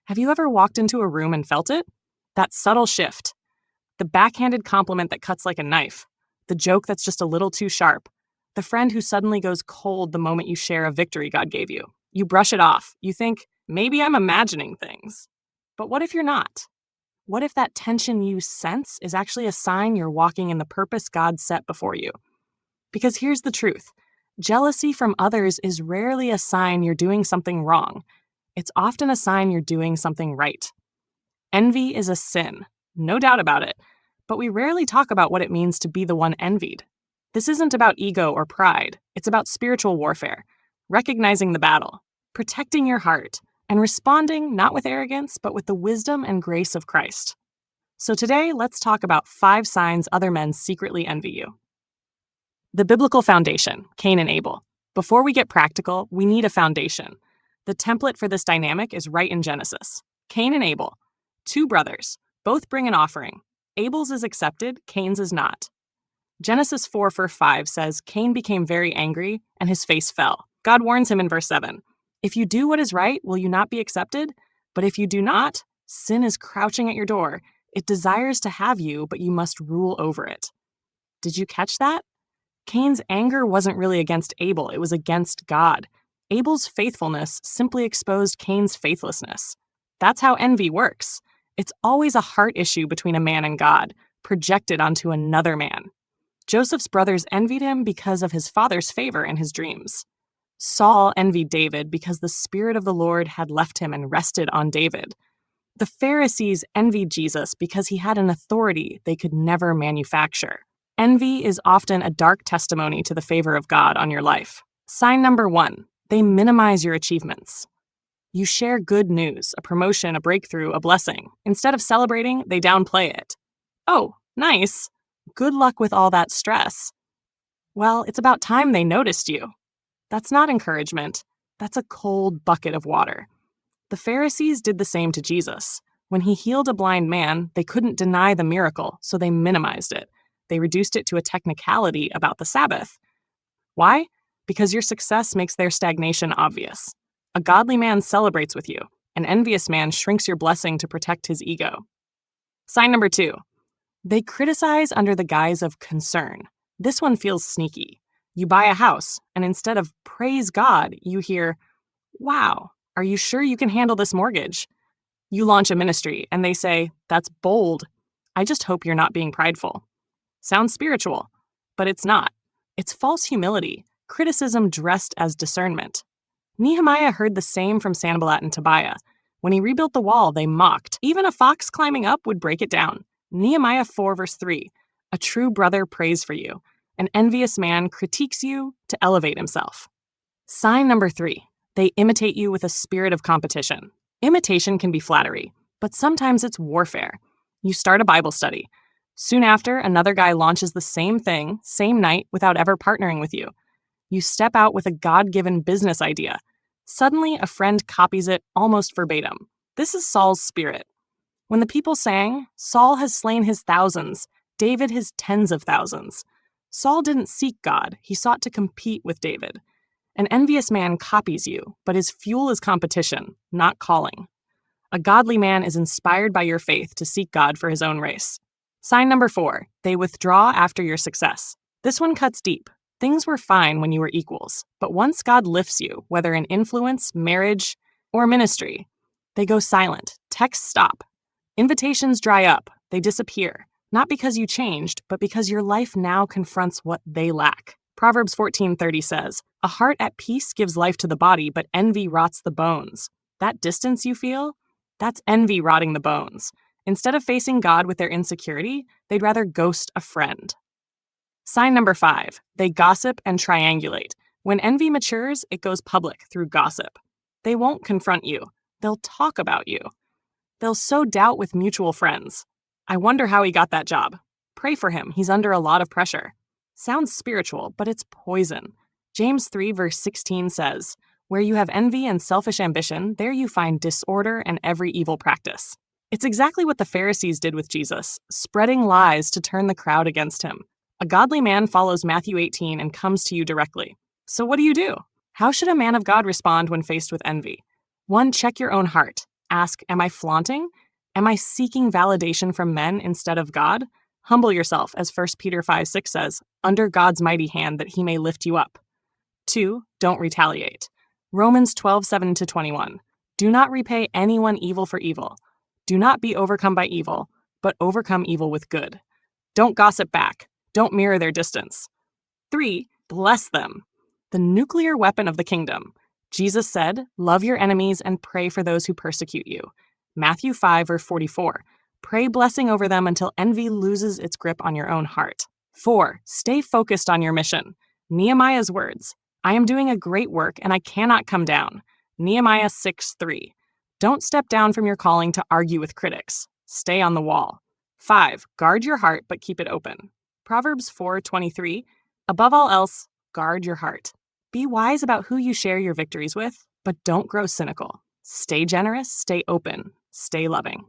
Have you ever walked into a room and felt it? That subtle shift. The backhanded compliment that cuts like a knife. The joke that's just a little too sharp. The friend who suddenly goes cold the moment you share a victory God gave you. You brush it off. You think, maybe I'm imagining things. But what if you're not? What if that tension you sense is actually a sign you're walking in the purpose God set before you? Because here's the truth. Jealousy from others is rarely a sign you're doing something wrong. It's often a sign you're doing something right. Envy is a sin, no doubt about it, but we rarely talk about what it means to be the one envied. This isn't about ego or pride, it's about spiritual warfare, recognizing the battle, protecting your heart, and responding not with arrogance, but with the wisdom and grace of Christ. So today, let's talk about 5 signs other men secretly envy you. The biblical foundation, Cain and Abel. Before we get practical, we need a foundation. The template for this dynamic is right in Genesis. Cain and Abel, 2 brothers, both bring an offering. Abel's is accepted, Cain's is not. Genesis 4:5 says, Cain became very angry, and his face fell. God warns him in verse 7, if you do what is right, will you not be accepted? But if you do not, sin is crouching at your door. It desires to have you, but you must rule over it. Did you catch that? Cain's anger wasn't really against Abel, it was against God. Abel's faithfulness simply exposed Cain's faithlessness. That's how envy works. It's always a heart issue between a man and God, projected onto another man. Joseph's brothers envied him because of his father's favor in his dreams. Saul envied David because the Spirit of the Lord had left him and rested on David. The Pharisees envied Jesus because he had an authority they could never manufacture. Envy is often a dark testimony to the favor of God on your life. Sign number 1, they minimize your achievements. You share good news, a promotion, a breakthrough, a blessing. Instead of celebrating, they downplay it. Oh, nice. Good luck with all that stress. Well, it's about time they noticed you. That's not encouragement. That's a cold bucket of water. The Pharisees did the same to Jesus. When he healed a blind man, they couldn't deny the miracle, so they minimized it. They reduced it to a technicality about the Sabbath. Why? Because your success makes their stagnation obvious. A godly man celebrates with you. An envious man shrinks your blessing to protect his ego. Sign number 2. They criticize under the guise of concern. This one feels sneaky. You buy a house, and instead of praise God, you hear, wow, are you sure you can handle this mortgage? You launch a ministry, and they say, that's bold. I just hope you're not being prideful. Sounds spiritual, but it's not. It's false humility, criticism dressed as discernment. Nehemiah heard the same from Sanballat and Tobiah. When he rebuilt the wall, they mocked. Even a fox climbing up would break it down. Nehemiah 4:3, a true brother prays for you. An envious man critiques you to elevate himself. Sign number 3, they imitate you with a spirit of competition. Imitation can be flattery, but sometimes it's warfare. You start a Bible study. Soon after, another guy launches the same thing, same night, without ever partnering with you. You step out with a God-given business idea. Suddenly, a friend copies it almost verbatim. This is Saul's spirit. When the people sang, Saul has slain his thousands, David his tens of thousands. Saul didn't seek God, he sought to compete with David. An envious man copies you, but his fuel is competition, not calling. A godly man is inspired by your faith to seek God for his own race. Sign number 4, they withdraw after your success. This one cuts deep. Things were fine when you were equals, but once God lifts you, whether in influence, marriage, or ministry, they go silent, texts stop. Invitations dry up, they disappear, not because you changed, but because your life now confronts what they lack. Proverbs 14:30 says, a heart at peace gives life to the body, but envy rots the bones. That distance you feel, that's envy rotting the bones. Instead of facing God with their insecurity, they'd rather ghost a friend. Sign number 5, they gossip and triangulate. When envy matures, it goes public through gossip. They won't confront you. They'll talk about you. They'll sow doubt with mutual friends. I wonder how he got that job. Pray for him, he's under a lot of pressure. Sounds spiritual, but it's poison. James 3:16 says, where you have envy and selfish ambition, there you find disorder and every evil practice. It's exactly what the Pharisees did with Jesus, spreading lies to turn the crowd against him. A godly man follows Matthew 18 and comes to you directly. So what do? How should a man of God respond when faced with envy? 1, check your own heart. Ask, am I flaunting? Am I seeking validation from men instead of God? Humble yourself, as 1 Peter 5:6 says, under God's mighty hand that he may lift you up. 2. Don't retaliate. Romans 12:7-21. Do not repay anyone evil for evil. Do not be overcome by evil, but overcome evil with good. Don't gossip back. Don't mirror their distance. 3. Bless them. The nuclear weapon of the kingdom. Jesus said, love your enemies and pray for those who persecute you. Matthew 5:44. Pray blessing over them until envy loses its grip on your own heart. 4. Stay focused on your mission. Nehemiah's words, I am doing a great work and I cannot come down. Nehemiah 6:3. Don't step down from your calling to argue with critics. Stay on the wall. 5. Guard your heart but keep it open. Proverbs 4:23. Above all else, guard your heart. Be wise about who you share your victories with, but don't grow cynical. Stay generous, stay open, stay loving.